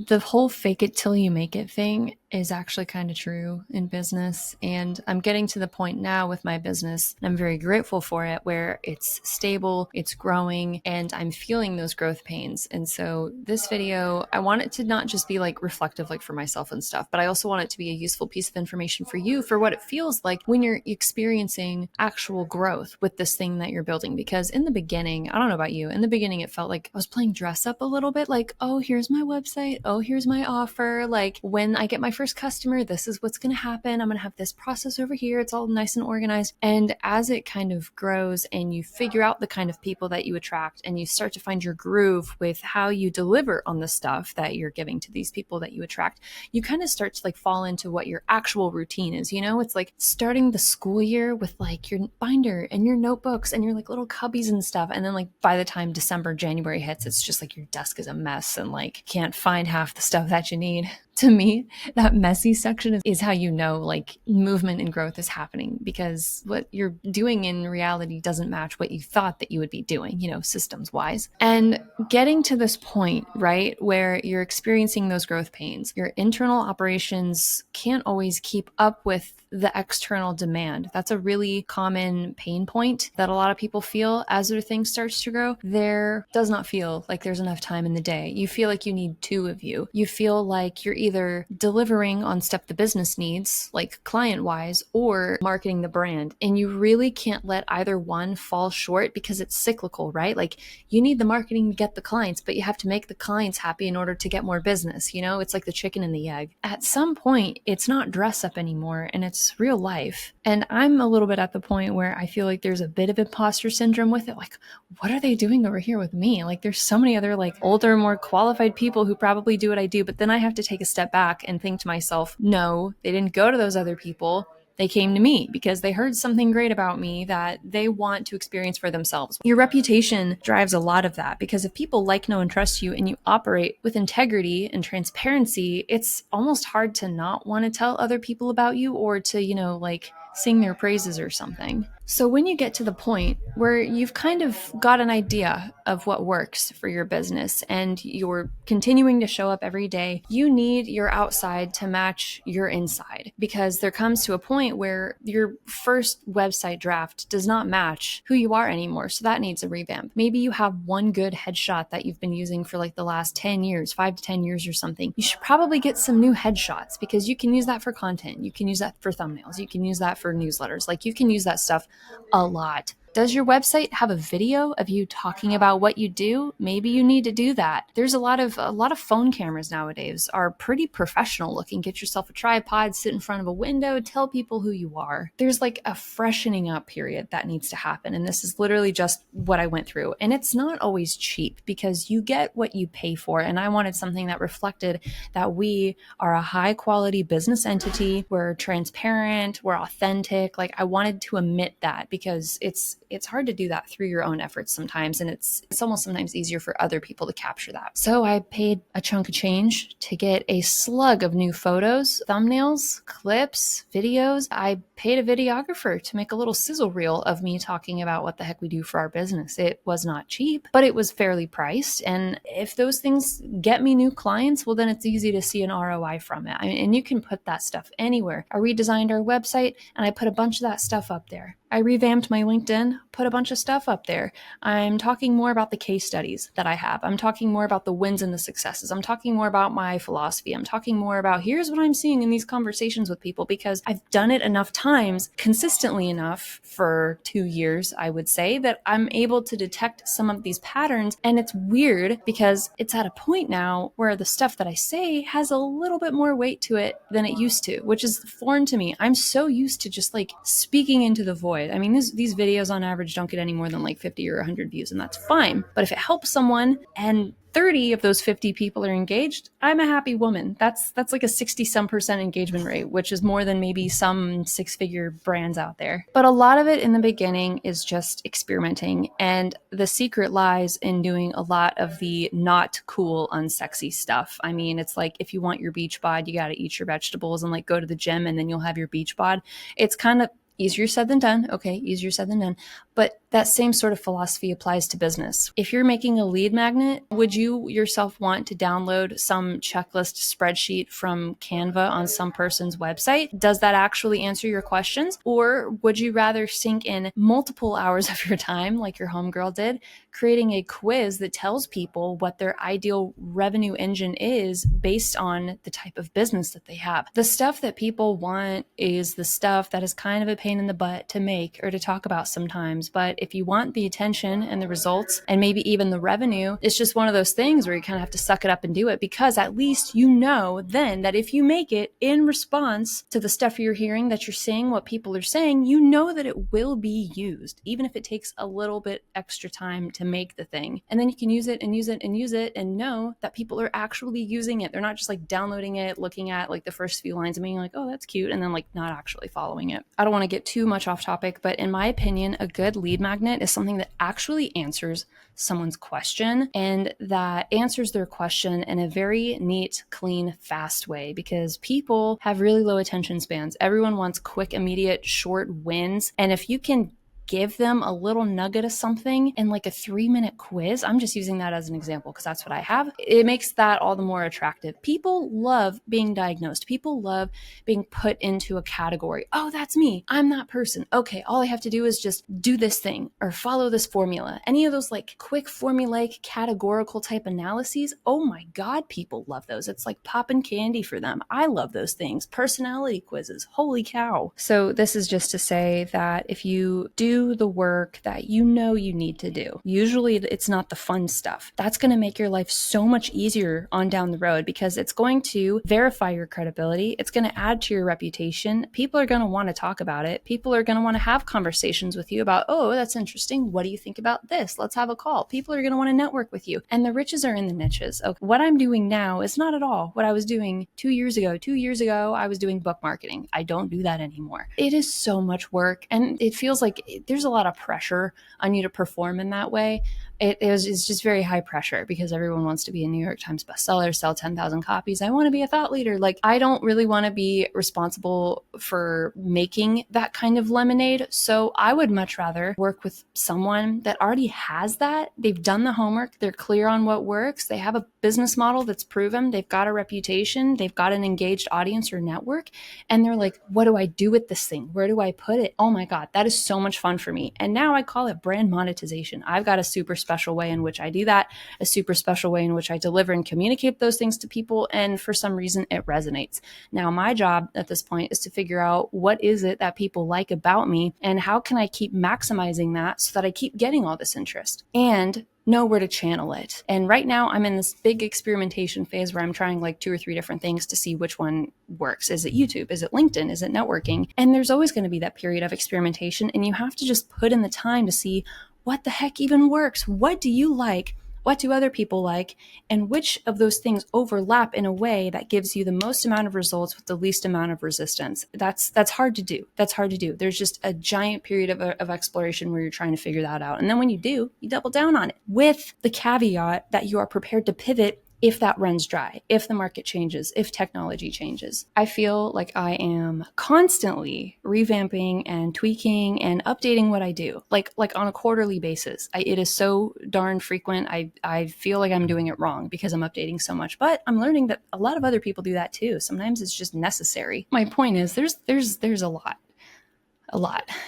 the whole fake it till you make it thing is actually kind of true in business. And I'm getting to the point now with my business, and I'm very grateful for it, where it's stable, it's growing, and I'm feeling those growth pains. And so this video, I want it to not just be like reflective, like for myself and stuff, but I also want it to be a useful piece of information for you for what it feels like when you're experiencing actual growth with this thing that you're building. Because in the beginning, I don't know about you, in the beginning, it felt like I was playing dress up a little bit, like, oh, here's my website. Oh, here's my offer. Like, when I get my first customer, this is what's going to happen. I'm going to have this process over here. It's all nice and organized. And as it kind of grows and you figure out the kind of people that you attract and you start to find your groove with how you deliver on the stuff that you're giving to these people that you attract, you kind of start to like fall into what your actual routine is. You know, it's like starting the school year with like your binder and your notebooks and your like little cubbies and stuff. And then like by the time December, January hits, it's just like your desk is a mess and like can't find half the stuff that you need. To me, that messy section is how you know like movement and growth is happening, because what you're doing in reality doesn't match what you thought that you would be doing, you know, systems wise. And getting to this point, right, where you're experiencing those growth pains, your internal operations can't always keep up with the external demand. That's a really common pain point that a lot of people feel as their thing starts to grow. There does not feel like there's enough time in the day. You feel like you need two of you. You feel like you're either delivering on stuff the business needs, like client-wise, or marketing the brand. And you really can't let either one fall short because it's cyclical, right? Like you need the marketing to get the clients, but you have to make the clients happy in order to get more business. You know, it's like the chicken and the egg. At some point, it's not dress up anymore and it's real life. And I'm a little bit at the point where I feel like there's a bit of imposter syndrome with it. Like, what are they doing over here with me? Like, there's so many other like older, more qualified people who probably do what I do. But then I have to take a step back and think to myself, no, they didn't go to those other people. They came to me because they heard something great about me that they want to experience for themselves. Your reputation drives a lot of that, because if people like, know, and trust you and you operate with integrity and transparency, it's almost hard to not want to tell other people about you or to, you know, like sing their praises or something. So when you get to the point where you've kind of got an idea of what works for your business and you're continuing to show up every day, you need your outside to match your inside, because there comes to a point where your first website draft does not match who you are anymore. So that needs a revamp. Maybe you have one good headshot that you've been using for like the last 10 years, 5 to 10 years or something. You should probably get some new headshots, because you can use that for content. You can use that for thumbnails. You can use that for newsletters. Like you can use that stuff a lot. Does your website have a video of you talking about what you do? Maybe you need to do that. There's a lot of phone cameras nowadays are pretty professional looking. Get yourself a tripod, sit in front of a window, tell people who you are. There's like a freshening up period that needs to happen. And this is literally just what I went through. And it's not always cheap, because you get what you pay for. And I wanted something that reflected that we are a high quality business entity. We're transparent, we're authentic. Like I wanted to emit that, because it's hard to do that through your own efforts sometimes. And it's almost sometimes easier for other people to capture that. So I paid a chunk of change to get a slug of new photos, thumbnails, clips, videos. I paid a videographer to make a little sizzle reel of me talking about what the heck we do for our business. It was not cheap, but it was fairly priced. And if those things get me new clients, well, then it's easy to see an ROI from it. And you can put that stuff anywhere. I redesigned our website and I put a bunch of that stuff up there. I revamped my LinkedIn, put a bunch of stuff up there. I'm talking more about the case studies that I have. I'm talking more about the wins and the successes. I'm talking more about my philosophy. I'm talking more about here's what I'm seeing in these conversations with people, because I've done it enough times, consistently enough for 2 years, I would say, that I'm able to detect some of these patterns. And it's weird because it's at a point now where the stuff that I say has a little bit more weight to it than it used to, which is foreign to me. I'm so used to just like speaking into the void. I mean, these videos on average don't get any more than like 50 or 100 views, and that's fine. But if it helps someone and 30 of those 50 people are engaged, I'm a happy woman. That's like a 60% engagement rate, which is more than maybe some 6-figure brands out there. But a lot of it in the beginning is just experimenting. And the secret lies in doing a lot of the not cool, unsexy stuff. I mean, it's like if you want your beach bod, you got to eat your vegetables and like go to the gym and then you'll have your beach bod. It's kind of easier said than done. Okay, easier said than done. But That same sort of philosophy applies to business. If you're making a lead magnet, would you yourself want to download some checklist spreadsheet from Canva on some person's website? Does that actually answer your questions? Or would you rather sink in multiple hours of your time, like your homegirl did, creating a quiz that tells people what their ideal revenue engine is based on the type of business that they have? The stuff that people want is the stuff that is kind of a pain in the butt to make or to talk about sometimes. But if you want the attention and the results and maybe even the revenue, it's just one of those things where you kind of have to suck it up and do it, because at least you know then that if you make it in response to the stuff you're hearing, that you're seeing what people are saying, you know that it will be used, even if it takes a little bit extra time to make the thing. And then you can use it and use it and use it and know that people are actually using it. They're not just like downloading it, looking at like the first few lines and being like, oh, that's cute, and then like not actually following it. I don't want to get too much off topic, but in my opinion, a good lead magnet is something that actually answers someone's question, and that answers their question in a very neat, clean, fast way, because people have really low attention spans. Everyone wants quick, immediate, short wins. And if you can give them a little nugget of something in like a 3-minute quiz. I'm just using that as an example because that's what I have. It makes that all the more attractive. People love being diagnosed. People love being put into a category. Oh, that's me. I'm that person. Okay, all I have to do is just do this thing or follow this formula. Any of those like quick formulaic categorical type analyses. Oh my God, people love those. It's like popping candy for them. I love those things. Personality quizzes. Holy cow. So this is just to say that if you do the work that you know you need to do. Usually it's not the fun stuff. That's going to make your life so much easier on down the road, because it's going to verify your credibility. It's going to add to your reputation. People are going to want to talk about it. People are going to want to have conversations with you about, oh, that's interesting. What do you think about this? Let's have a call. People are going to want to network with you. And the riches are in the niches. Okay. What I'm doing now is not at all what I was doing 2 years ago. 2 years ago, I was doing book marketing. I don't do that anymore. It is so much work, and it feels like there's a lot of pressure on you to perform in that way. It's just very high pressure because everyone wants to be a New York Times bestseller, sell 10,000 copies. I want to be a thought leader. Like, I don't really want to be responsible for making that kind of lemonade. So I would much rather work with someone that already has that. They've done the homework. They're clear on what works. They have a business model that's proven. They've got a reputation. They've got an engaged audience or network. And they're like, what do I do with this thing? Where do I put it? Oh my God, that is so much fun for me. And now I call it brand monetization. I've got a super special way in which I do that, a super special way in which I deliver and communicate those things to people. And for some reason, it resonates. Now, my job at this point is to figure out what is it that people like about me and how can I keep maximizing that so that I keep getting all this interest and know where to channel it. And right now I'm in this big experimentation phase where I'm trying like 2 or 3 different things to see which one works. Is it YouTube? Is it LinkedIn? Is it networking? And there's always going to be that period of experimentation, and you have to just put in the time to see what the heck even works. What do you like? What do other people like? And which of those things overlap in a way that gives you the most amount of results with the least amount of resistance? That's hard to do. That's hard to do. There's just a giant period of exploration where you're trying to figure that out. And then when you do, you double down on it with the caveat that you are prepared to pivot if that runs dry, if the market changes, if technology changes. I feel like I am constantly revamping and tweaking and updating what I do, like on a quarterly basis. It is so darn frequent. I feel like I'm doing it wrong because I'm updating so much, but I'm learning that a lot of other people do that too. Sometimes it's just necessary. My point is there's a lot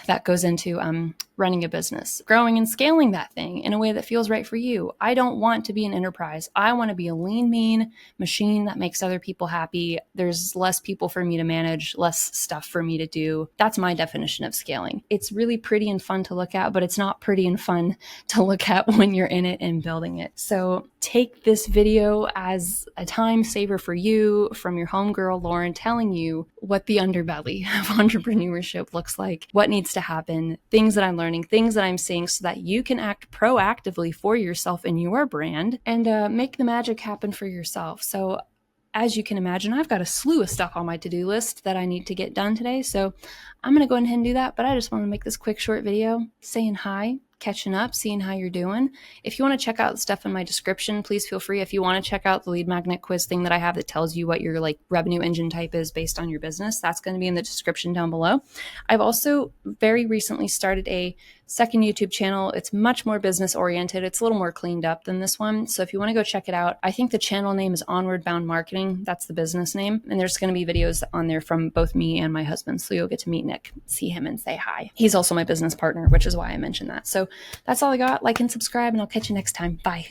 that goes into running a business, growing and scaling that thing in a way that feels right for you. I don't want to be an enterprise. I want to be a lean, mean machine that makes other people happy. There's less people for me to manage, less stuff for me to do. That's my definition of scaling. It's really pretty and fun to look at, but it's not pretty and fun to look at when you're in it and building it. So take this video as a time saver for you from your homegirl, Lauren, telling you what the underbelly of entrepreneurship looks like, what needs to happen, things that I'm learning, things that I'm seeing, so that you can act proactively for yourself and your brand and make the magic happen for yourself. So as you can imagine, I've got a slew of stuff on my to-do list that I need to get done today. So I'm going to go ahead and do that. But I just want to make this quick, short video saying hi, catching up, seeing how you're doing. If you want to check out the stuff in my description, please feel free. If you want to check out the lead magnet quiz thing that I have that tells you what your like revenue engine type is based on your business, that's going to be in the description down below. I've also very recently started a second YouTube channel. It's much more business oriented. It's a little more cleaned up than this one. So if you want to go check it out, I think the channel name is Onward Bound Marketing. That's the business name. And there's going to be videos on there from both me and my husband. So you'll get to meet Nick, see him, and say hi. He's also my business partner, which is why I mentioned that. So that's all I got. Like and subscribe, and I'll catch you next time. Bye.